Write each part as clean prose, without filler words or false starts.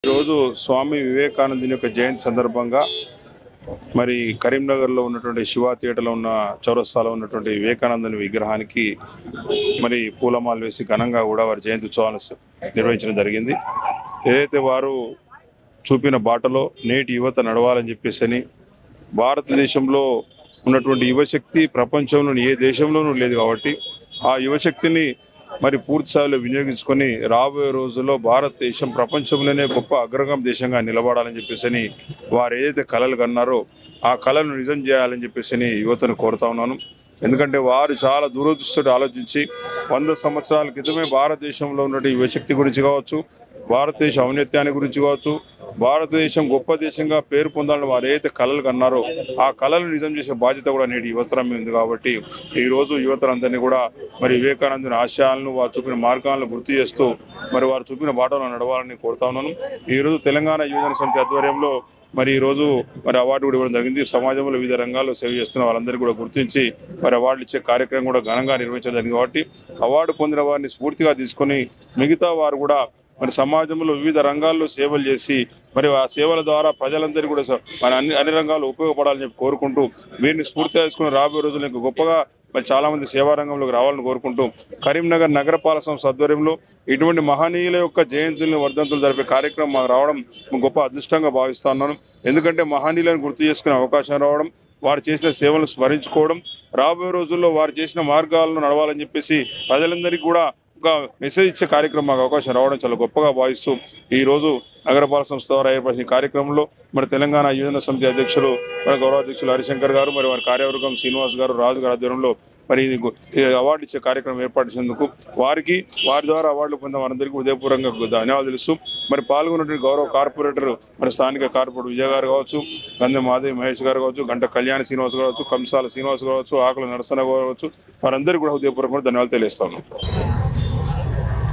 రోజు స్వామి వివేకానందుని యొక్క జయంతి సందర్భంగా మరి కరీంనగర్లో ఉన్నటువంటి శివ థియేటర్లో ఉన్న చౌరస్తాలో ఉన్నటువంటి వివేకానందుని విగ్రహానికి మరి పూలమాలు వేసి ఘనంగా కూడా వారి జయంతి ఉత్సవాలను నిర్వహించడం జరిగింది. ఏదైతే వారు చూపిన బాటలో నేటి యువత నడవాలని చెప్పేసి భారతదేశంలో ఉన్నటువంటి యువశక్తి ప్రపంచంలో ఏ దేశంలోనూ లేదు కాబట్టి ఆ యువశక్తిని మరి పూర్తి స్థాయిలో వినియోగించుకొని రాబోయే రోజుల్లో భారతదేశం ప్రపంచంలోనే గొప్ప అగ్రగమ దేశంగా నిలబడాలని చెప్పేసి వారు ఏదైతే కలలు కన్నారో ఆ కళను నిజం చేయాలని చెప్పేసి యువతను కోరుతా ఉన్నాను. ఎందుకంటే వారు చాలా దూరదృష్టితో ఆలోచించి 100 సంవత్సరాల క్రితమే భారతదేశంలో ఉన్న యువశక్తి గురించి కావచ్చు, భారతదేశ ఔన్నత్యాన్ని గురించి కావచ్చు, భారతదేశం గొప్ప దేశంగా పేరు పొందాలని వారు ఏదైతే కళలు కన్నారో ఆ కళలు నిజం చేసే బాధ్యత కూడా నేటి యువతరం మీద ఉంది. కాబట్టి ఈరోజు యువతరందరినీ కూడా మరి వివేకానందుని ఆశయాలను వారు చూపిన మార్గాలను గుర్తు చేస్తూ మరి వారు చూపిన బాటలో నడవాలని కోరుతా ఉన్నాను. ఈరోజు తెలంగాణ యువజన సమితి ఆధ్వర్యంలో మరి ఈరోజు మరి అవార్డు కూడా ఇవ్వడం జరిగింది. సమాజంలో వివిధ రంగాల్లో సేవ చేస్తున్న వాళ్ళందరికీ కూడా గుర్తించి మరి అవార్డులు ఇచ్చే కార్యక్రమం కూడా ఘనంగా నిర్వహించడం జరిగింది. కాబట్టి అవార్డు పొందిన వారిని స్ఫూర్తిగా తీసుకొని మిగతా వారు కూడా మరి సమాజంలో వివిధ రంగాల్లో సేవలు చేసి మరి ఆ సేవల ద్వారా ప్రజలందరికీ కూడా మరి అన్ని రంగాల్లో ఉపయోగపడాలని చెప్పి కోరుకుంటూ వీరిని స్ఫూర్తిగా తీసుకుని రాబోయే రోజులు ఇంకా గొప్పగా మరి చాలా మంది సేవా రంగంలోకి రావాలని కోరుకుంటూ కరీంనగర్ నగరపాలక సంస్థ ఆధ్వర్యంలో ఇటువంటి మహనీయుల యొక్క జయంతులను వర్ధంతులు జరిపే కార్యక్రమం మాకు రావడం గొప్ప అదృష్టంగా భావిస్తా ఉన్నాను. ఎందుకంటే మహనీయులను గుర్తు చేసుకునే అవకాశం రావడం, వారు చేసిన సేవలను స్మరించుకోవడం, రాబోయే రోజుల్లో వారు చేసిన మార్గాలను నడవాలని చెప్పేసి ప్రజలందరికీ కూడా ఒక మెసేజ్ ఇచ్చే కార్యక్రమం మాకు అవకాశం రావడం చాలా గొప్పగా భావిస్తూ ఈరోజు నగరపాలక సంస్థ ద్వారా ఏర్పరిచిన కార్యక్రమంలో మరి తెలంగాణ యువజన సమితి అధ్యక్షులు మరి గౌరవాధ్యక్షులు హరిశంకర్ గారు, మరి వారి కార్యవర్గం శ్రీనివాస్ గారు, రాజు గారి ఆధ్వర్యంలో మరి అవార్డు ఇచ్చే కార్యక్రమం ఏర్పాటు చేసేందుకు వారి ద్వారా అవార్డులు పొందిన వారందరికీ ఉదయపూర్వకంగా ధన్యవాదాలు తెలుస్తూ మరి పాల్గొన్నటువంటి గౌరవ కార్పొరేటర్ మరి స్థానిక కార్పొరేటర్ విజయ్ గారు కావచ్చు, గంధం మాధవి మహేష్ గారు కావచ్చు, గంట కళ్యాణ్ శ్రీనివాస్ కావచ్చు, కంసాల శ్రీనివాస్ కావచ్చు, ఆకుల నరసన కావచ్చు, వారందరికీ కూడా ఉదయపూర్వకంగా ధన్యవాదాలు తెలియజేస్తాను.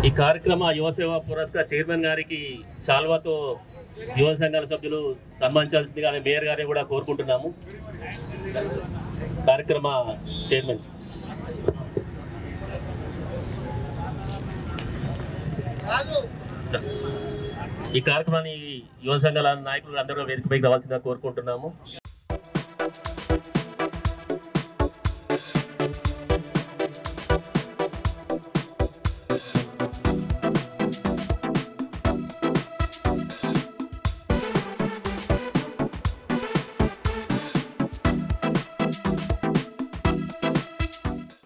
ఈ కార్యక్రమ యువ సేవా పురస్కార్ చైర్మన్ గారికి చాల్వాతో యువ సంఘాల సభ్యులు సన్మానించాల్సిందిగా మేయర్ గారిని కూడా కోరుకుంటున్నాము. కార్యక్రమ చైర్మన్ ఈ కార్యక్రమాన్ని యువ సంఘాల నాయకులు అందరూ వేదికపైకి రావాల్సిందిగా కోరుకుంటున్నాము.